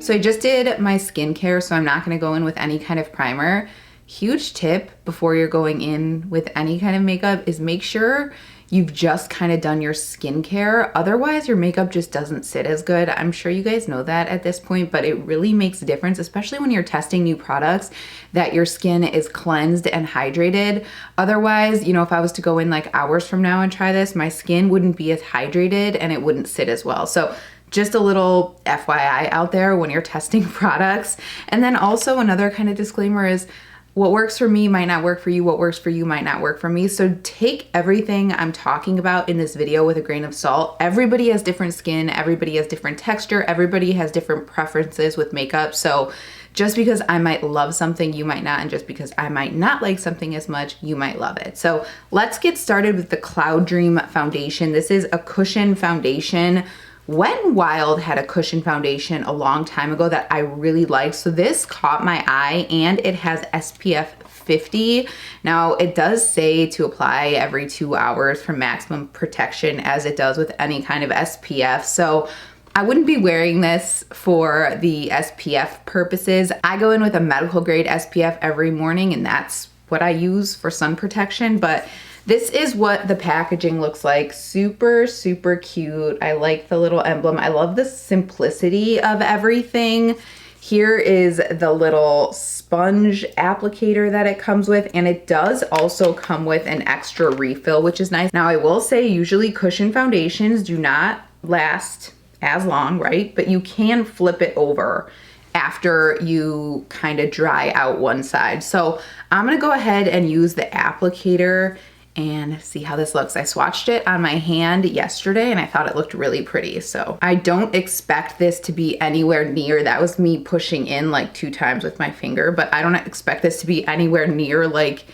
So I just did my skincare, so I'm not gonna go in with any kind of primer. Huge tip before you're going in with any kind of makeup is make sure you've just kind of done your skincare. Otherwise, your makeup just doesn't sit as good. I'm sure you guys know that at this point, but it really makes a difference, especially when you're testing new products, that your skin is cleansed and hydrated. Otherwise, you know, if I was to go in like hours from now and try this, my skin wouldn't be as hydrated and it wouldn't sit as well. So just a little FYI out there when you're testing products. And then also another kind of disclaimer is what works for me might not work for you. What works for you might not work for me. So take everything I'm talking about in this video with a grain of salt. Everybody has different skin. Everybody has different texture. Everybody has different preferences with makeup. So just because I might love something, you might not. And just because I might not like something as much, you might love it. So let's get started with the Cloud Dream foundation. This is a cushion foundation. Wet n Wild had a cushion foundation a long time ago that I really liked. So this caught my eye and it has SPF 50. Now it does say to apply every 2 hours for maximum protection as it does with any kind of SPF. So I wouldn't be wearing this for the SPF purposes. I go in with a medical grade SPF every morning and that's what I use for sun protection, but this is what the packaging looks like. Super, super cute. I like the little emblem. I love the simplicity of everything. Here is the little sponge applicator that it comes with, and it does also come with an extra refill, which is nice. Now I will say usually cushion foundations do not last as long, right? But you can flip it over after you kind of dry out one side. So I'm gonna go ahead and use the applicator and see how this looks. I swatched it on my hand yesterday and I thought it looked really pretty. So I don't expect this to be anywhere near, that was me pushing in like 2 times with my finger, but I don't expect this to be anywhere near like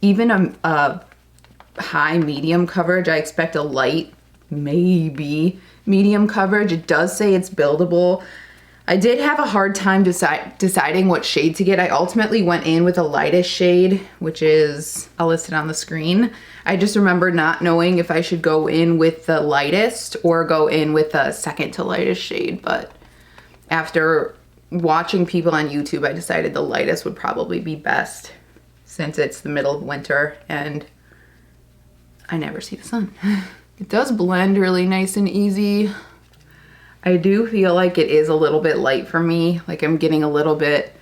even a high medium coverage. I expect a light, maybe medium coverage. It does say it's buildable. I did have a hard time deciding what shade to get. I ultimately went in with the lightest shade, which is, I'll list it on the screen. I just remember not knowing if I should go in with the lightest or go in with the second to lightest shade. But after watching people on YouTube, I decided the lightest would probably be best since it's the middle of winter and I never see the sun. It does blend really nice and easy. I do feel like it is a little bit light for me. Like I'm getting a little bit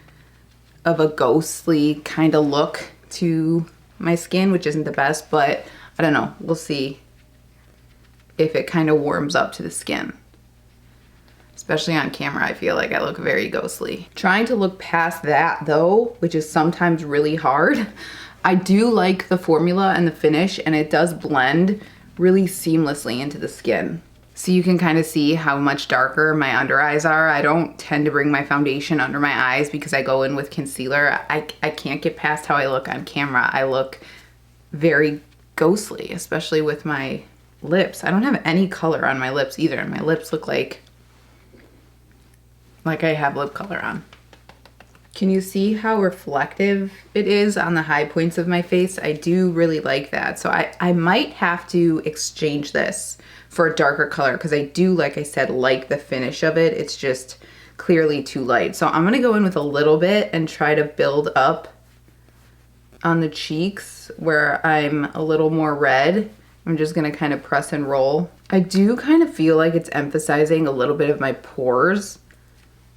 of a ghostly kind of look to my skin, which isn't the best, but I don't know. We'll see if it kind of warms up to the skin. Especially on camera, I feel like I look very ghostly. Trying to look past that though, which is sometimes really hard. I do like the formula and the finish, and it does blend really seamlessly into the skin. So you can kind of see how much darker my under eyes are. I don't tend to bring my foundation under my eyes because I go in with concealer. I can't get past how I look on camera. I look very ghostly, especially with my lips. I don't have any color on my lips either. And my lips look like I have lip color on. Can you see how reflective it is on the high points of my face? I do really like that. So I might have to exchange this for a darker color because I do, like I said, like the finish of it. It's just clearly too light. So I'm gonna go in with a little bit and try to build up on the cheeks where I'm a little more red. I'm just gonna kind of press and roll. I do kind of feel like it's emphasizing a little bit of my pores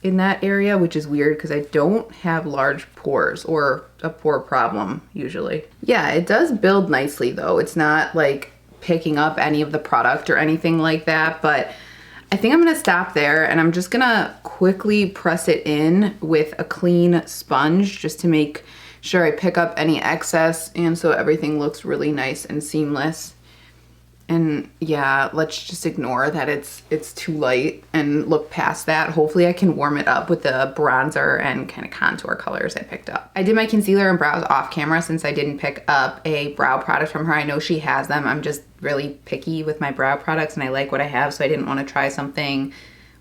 in that area, which is weird because I don't have large pores or a pore problem usually. Yeah, it does build nicely though. It's not like picking up any of the product or anything like that, but I think I'm gonna stop there and I'm just gonna quickly press it in with a clean sponge just to make sure I pick up any excess and so everything looks really nice and seamless. And yeah, let's just ignore that it's too light and look past that. Hopefully I can warm it up with the bronzer and kind of contour colors I picked up. I did my concealer and brows off camera since I didn't pick up a brow product from her. I know she has them. I'm just really picky with my brow products and I like what I have, so I didn't want to try something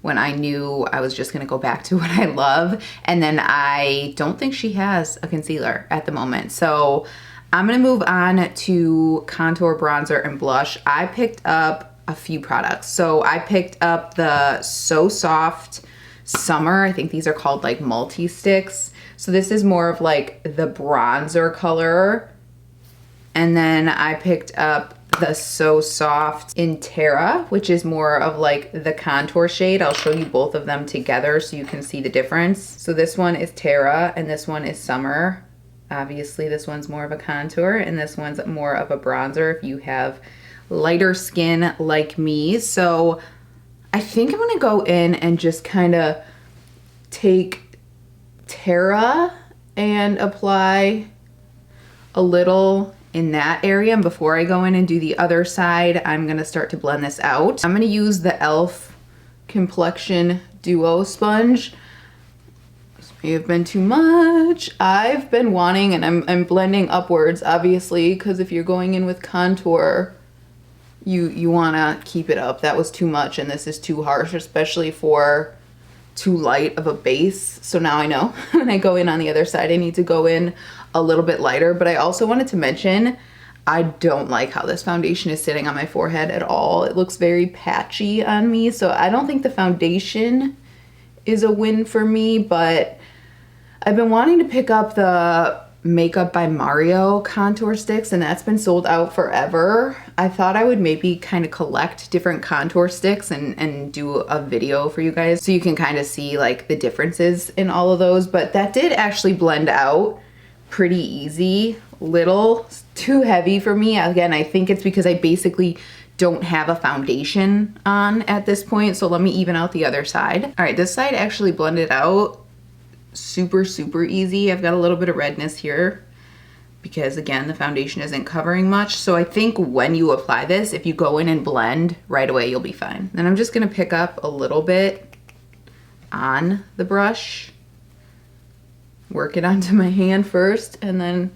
when I knew I was just gonna go back to what I love. And then I don't think she has a concealer at the moment. So I'm gonna move on to contour, bronzer, and blush. I picked up a few products. So I picked up the So Soft Summer. I think these are called like multi-sticks. So this is more of like the bronzer color. And then I picked up the So Soft in Terra, which is more of like the contour shade. I'll show you both of them together so you can see the difference. So this one is Terra and this one is Summer. Obviously this one's more of a contour and this one's more of a bronzer if you have lighter skin like me. So I think I'm gonna go in and just kind of take Terra and apply a little in that area. And before I go in and do the other side, I'm gonna start to blend this out. I'm gonna use the e.l.f. Complexion Duo Sponge. This may have been too much. I've been wanting, and I'm blending upwards, obviously, because if you're going in with contour, you wanna keep it up. That was too much, and this is too harsh, especially for too light of a base. So now I know when I go in on the other side, I need to go in a little bit lighter. But I also wanted to mention, I don't like how this foundation is sitting on my forehead at all. It looks very patchy on me. So I don't think the foundation is a win for me, but I've been wanting to pick up the Makeup by Mario contour sticks, and that's been sold out forever. I thought I would maybe kind of collect different contour sticks and do a video for you guys so you can kind of see like the differences in all of those, but that did actually blend out pretty easy. Little too heavy for me. Again, I think it's because I basically don't have a foundation on at this point, so let me even out the other side. All right, this side actually blended out super easy. I've got a little bit of redness here because again the foundation isn't covering much, so I think when you apply this, if you go in and blend right away, you'll be fine. Then I'm just gonna pick up a little bit on the brush, work it onto my hand first, and then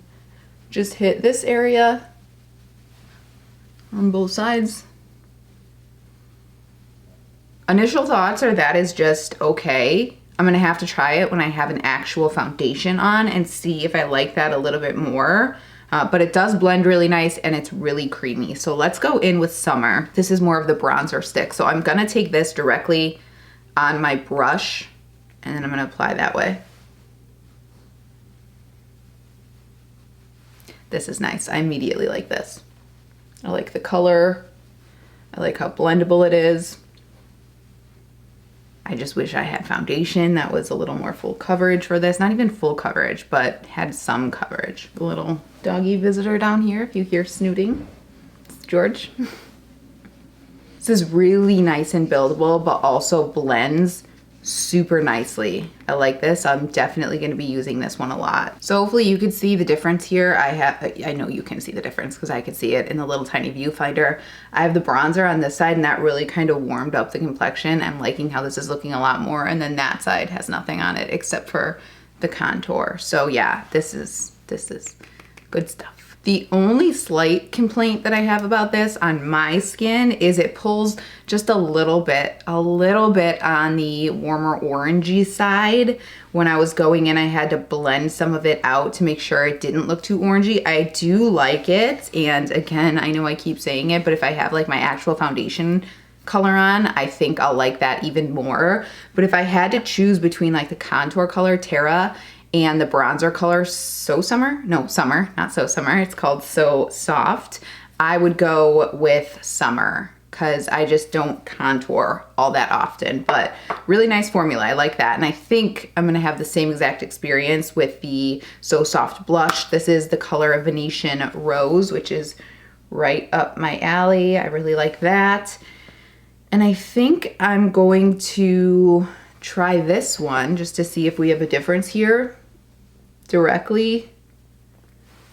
just hit this area on both sides. Initial thoughts are that is just okay. I'm gonna have to try it when I have an actual foundation on and see if I like that a little bit more. But it does blend really nice and it's really creamy. So let's go in with Summer. This is more of the bronzer stick. So I'm gonna take this directly on my brush and then I'm gonna apply that way. This is nice. I immediately like this. I like the color. I like how blendable it is. I just wish I had foundation that was a little more full coverage for this. Not even full coverage, but had some coverage. A little doggy visitor down here, if you hear snooting. It's George. This is really nice and buildable, but also blends super nicely. I like this. I'm definitely going to be using this one a lot. So hopefully you could see the difference here. I know you can see the difference because I could see it in the little tiny viewfinder. I have the bronzer on this side and that really kind of warmed up the complexion. I'm liking how this is looking a lot more, and then that side has nothing on it except for the contour. So yeah, this is good stuff. The only slight complaint that I have about this on my skin is it pulls just a little bit on the warmer orangey side. When I was going in, I had to blend some of it out to make sure it didn't look too orangey. I do like it, and again, I know I keep saying it, but if I have like my actual foundation color on, I think I'll like that even more. But if I had to choose between like the contour color Terra and the bronzer color Summer, not So Summer, it's called So Soft, I would go with Summer because I just don't contour all that often. But really nice formula, I like that. And I think I'm gonna have the same exact experience with the So Soft blush. This is the color of Venetian Rose, which is right up my alley. I really like that. And I think I'm going to try this one just to see if we have a difference here directly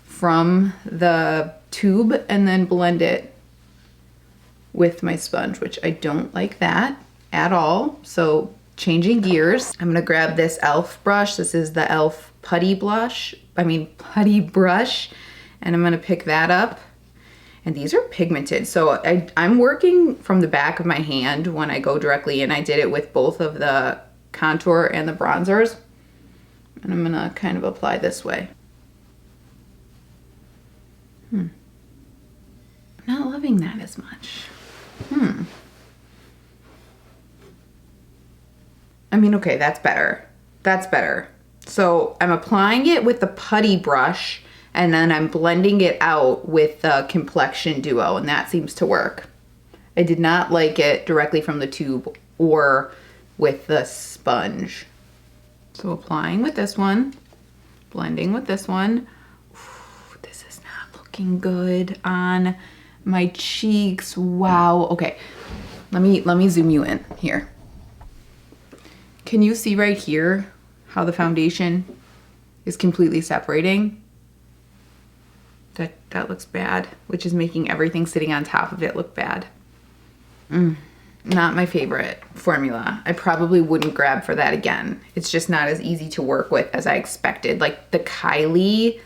from the tube and then blend it with my sponge, which I don't like that at all. So changing gears, I'm gonna grab this e.l.f. brush. This is the e.l.f. putty brush, and I'm gonna pick that up. And these are pigmented. So I'm working from the back of my hand when I go directly in. I did it with both of the contour and the bronzers. And I'm gonna kind of apply this way. I'm not loving that as much. I'm mean, okay, that's better. That's better. So I'm applying it with the putty brush, and then I'm blending it out with the complexion duo, and that seems to work. I did not like it directly from the tube or with the sponge. So applying with this one, blending with this one. Ooh, this is not looking good on my cheeks. Wow. Okay, let me zoom you in here. Can you see right here how the foundation is completely separating? That looks bad, which is making everything sitting on top of it look bad. Not my favorite formula. I probably wouldn't grab for that again. It's just not as easy to work with as I expected. Like the Kylie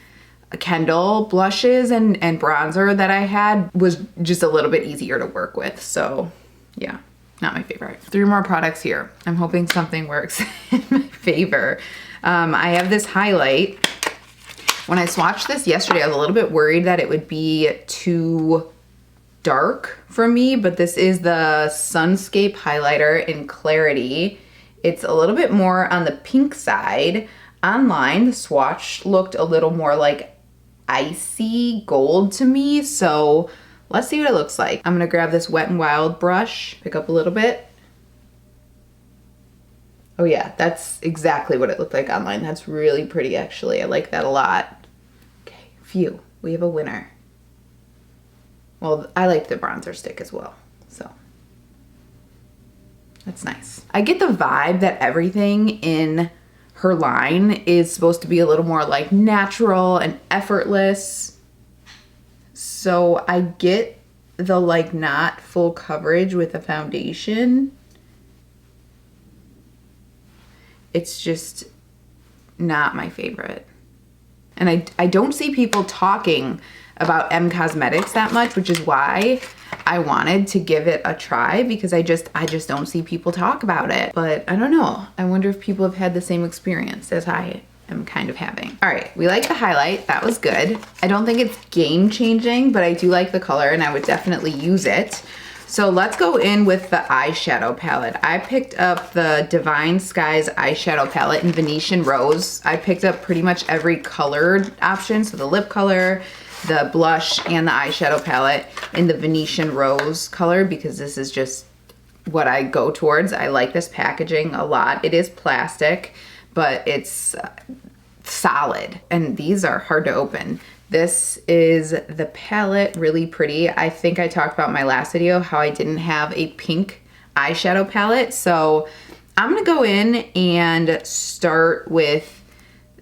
Kendall blushes and bronzer that I had was just a little bit easier to work with. So yeah, not my favorite. 3 more products here. I'm hoping something works in my favor. I have this highlight. When I swatched this yesterday, I was a little bit worried that it would be too dark for me, but this is the Sunscape highlighter in Clarity. It's a little bit more on the pink side. Online, the swatch looked a little more like icy gold to me, so let's see what it looks like. I'm gonna grab this Wet n Wild brush, pick up a little bit. Oh yeah, that's exactly what it looked like online. That's really pretty, actually. I like that a lot. Okay, phew, we have a winner. Well, I like the bronzer stick as well, so that's nice. I get the vibe that everything in her line is supposed to be a little more like natural and effortless. So I get the like not full coverage with the foundation. It's just not my favorite. And I don't see people talking about M Cosmetics that much, which is why I wanted to give it a try, because I just don't see people talk about it. But I don't know. I wonder if people have had the same experience as I am kind of having. All right, we like the highlight. That was good. I don't think it's game changing, but I do like the color and I would definitely use it. So let's go in with the eyeshadow palette. I picked up the Divine Skies eyeshadow palette in Venetian Rose. I picked up pretty much every colored option. So the lip color, the blush, and the eyeshadow palette in the Venetian Rose color, because this is just what I go towards. I like this packaging a lot. It is plastic, but it's solid, and these are hard to open. This is the palette, really pretty. I think I talked about in my last video how I didn't have a pink eyeshadow palette. So I'm gonna go in and start with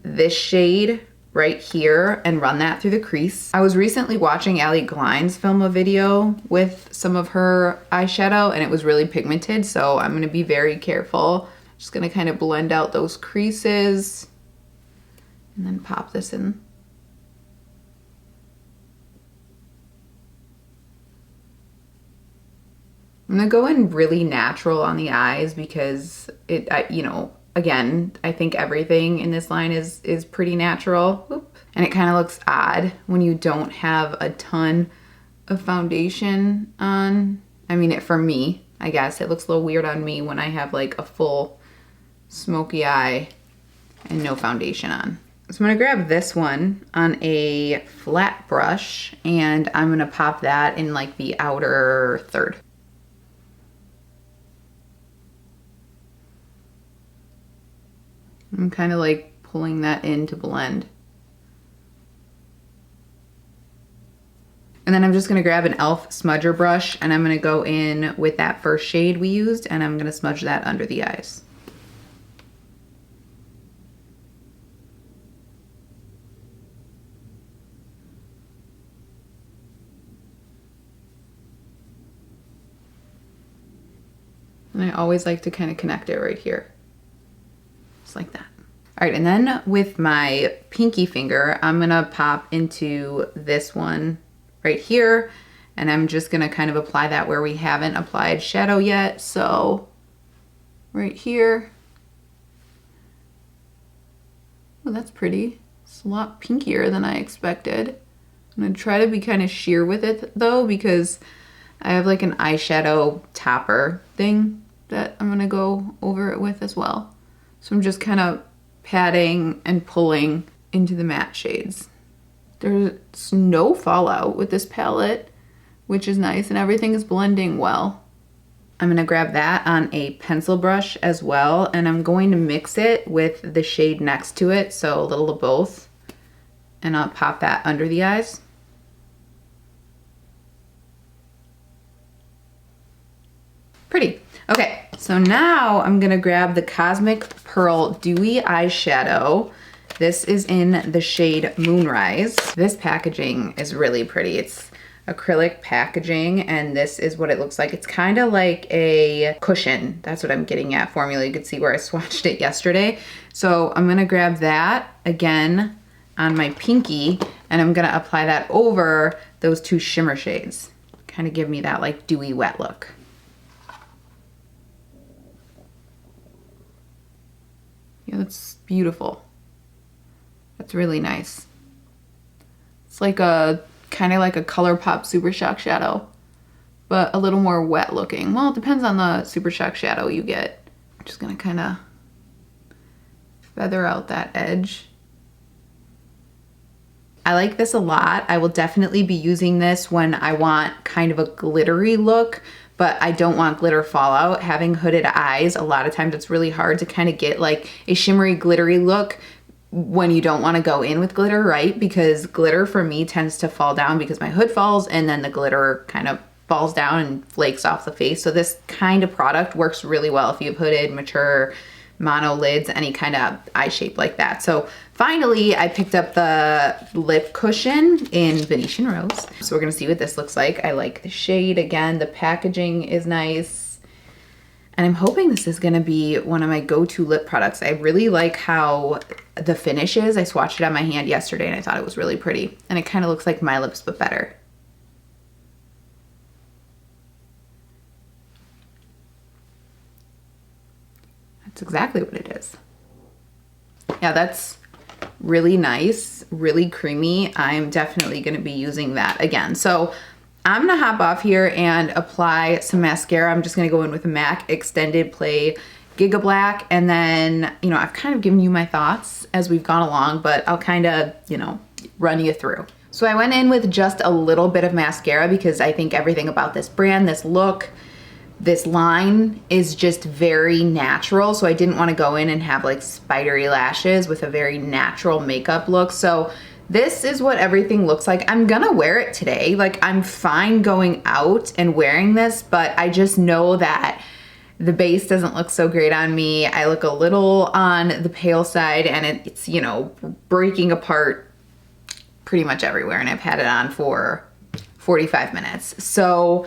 this shade right here and run that through the crease. I was recently watching Allie Glines film a video with some of her eyeshadow and it was really pigmented. So I'm gonna be very careful. Just gonna kind of blend out those creases and then pop this in. I'm gonna go in really natural on the eyes because you know, again, I think everything in this line is pretty natural. Oop. And it kind of looks odd when you don't have a ton of foundation on. I mean, for me, I guess it looks a little weird on me when I have like a full smoky eye and no foundation on. So I'm gonna grab this one on a flat brush and I'm gonna pop that in like the outer third. I'm kind of like pulling that in to blend. And then I'm just gonna grab an e.l.f. smudger brush and I'm gonna go in with that first shade we used and I'm gonna smudge that under the eyes. And I always like to kind of connect it right here. Like that. All right, and then with my pinky finger, I'm gonna pop into this one right here, and I'm just gonna kind of apply that where we haven't applied shadow yet. So right here. Well, that's pretty. It's a lot pinkier than I expected. I'm gonna try to be kind of sheer with it though, because I have like an eyeshadow topper thing that I'm gonna go over it with as well. So I'm just kind of patting and pulling into the matte shades. There's no fallout with this palette, which is nice, and everything is blending well. I'm gonna grab that on a pencil brush as well, and I'm going to mix it with the shade next to it, so a little of both, and I'll pop that under the eyes. Pretty. Okay, so now I'm gonna grab the Cosmic Pearl Dewy Eyeshadow. This is in the shade Moonrise. This packaging is really pretty. It's acrylic packaging, and this is what it looks like. It's kind of like a cushion. That's what I'm getting at, formula. You could see where I swatched it yesterday. So I'm gonna grab that again on my pinky, and I'm gonna apply that over those two shimmer shades. Kind of give me that like dewy wet look. Yeah, that's beautiful. That's really nice. It's like a kind of like a ColourPop Super Shock shadow, but a little more wet looking. Well, it depends on the Super Shock shadow you get. I'm just gonna kind of feather out that edge. I like this a lot. I will definitely be using this when I want kind of a glittery look, but I don't want glitter fallout. Having hooded eyes, a lot of times it's really hard to kind of get like a shimmery, glittery look when you don't want to go in with glitter, right? Because glitter for me tends to fall down because my hood falls and then the glitter kind of falls down and flakes off the face. So this kind of product works really well if you have hooded, mature, mono lids, any kind of eye shape like that. So finally, I picked up the lip cushion in Venetian Rose. So we're gonna see what this looks like. I like the shade. Again, the packaging is nice. And I'm hoping this is gonna be one of my go-to lip products. I really like how the finish is. I swatched it on my hand yesterday and I thought it was really pretty. And it kind of looks like my lips, but better. That's exactly what it is. Yeah, that's really nice, really creamy. I'm definitely gonna be using that again. So I'm gonna hop off here and apply some mascara. I'm just gonna go in with a MAC Extended Play Giga Black, and then, you know, I've kind of given you my thoughts as we've gone along, but I'll kind of, you know, run you through. So I went in with just a little bit of mascara because I think everything about this brand, this look, this line is just very natural. So I didn't want to go in and have like spidery lashes with a very natural makeup look. So this is what everything looks like. I'm gonna wear it today. Like, I'm fine going out and wearing this, but I just know that the base doesn't look so great on me. I look a little on the pale side, and it's, you know, breaking apart pretty much everywhere, and I've had it on for 45 minutes. So,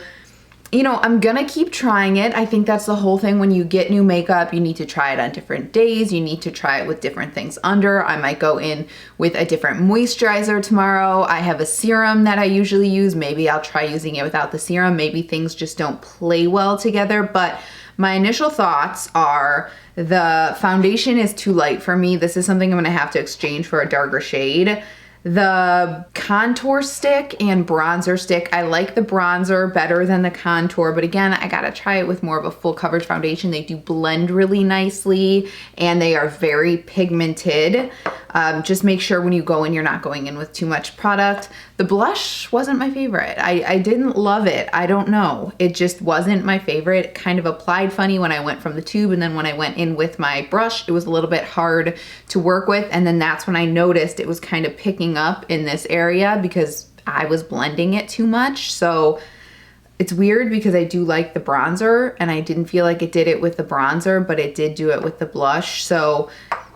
you know, I'm gonna keep trying it. I think that's the whole thing. When you get new makeup, you need to try it on different days. You need to try it with different things under. I might go in with a different moisturizer tomorrow. I have a serum that I usually use. Maybe I'll try using it without the serum. Maybe things just don't play well together. But my initial thoughts are the foundation is too light for me. This is something I'm gonna have to exchange for a darker shade. The contour stick and bronzer stick, I like the bronzer better than the contour, but again, I gotta try it with more of a full coverage foundation. They do blend really nicely and they are very pigmented. Just make sure when you go in, you're not going in with too much product. The blush wasn't my favorite. I didn't love it. I don't know. It just wasn't my favorite. It kind of applied funny when I went from the tube, and then when I went in with my brush, it was a little bit hard to work with. And then that's when I noticed it was kind of picking up in this area because I was blending it too much. So it's weird because I do like the bronzer, and I didn't feel like it did it with the bronzer, but it did do it with the blush. So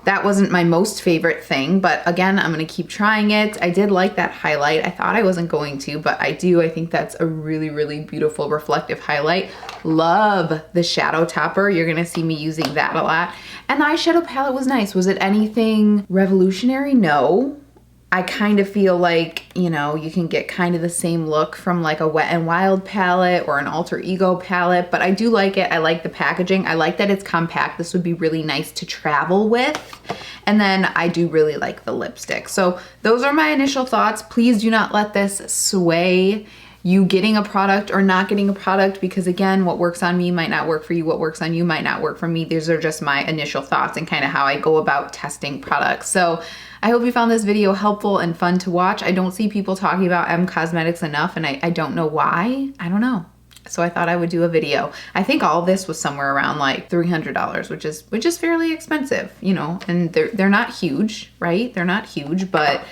that wasn't my most favorite thing, but again, I'm gonna keep trying it. I did like that highlight. I thought I wasn't going to, but I do. I think that's a really, really beautiful reflective highlight. Love the shadow topper. You're gonna see me using that a lot. And the eyeshadow palette was nice. Was it anything revolutionary? No. I kind of feel like, you know, you can get kind of the same look from like a Wet n Wild palette or an Alter Ego palette, but I do like it. I like the packaging. I like that it's compact. This would be really nice to travel with. And then I do really like the lipstick. So those are my initial thoughts. Please do not let this sway you getting a product or not getting a product, because again, what works on me might not work for you, what works on you might not work for me. These are just my initial thoughts and kind of how I go about testing products. So I hope you found this video helpful and fun to watch. I don't see people talking about M Cosmetics enough, and I don't know why. I don't know. So I thought I would do a video. I think all of this was somewhere around like $300, which is fairly expensive, you know, and they're not huge, right? They're not huge, but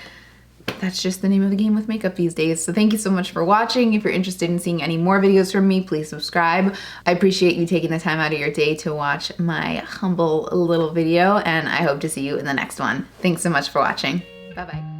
that's just the name of the game with makeup these days. So thank you so much for watching. If you're interested in seeing any more videos from me, please subscribe. I appreciate you taking the time out of your day to watch my humble little video, and I hope to see you in the next one. Thanks so much for watching. Bye-bye.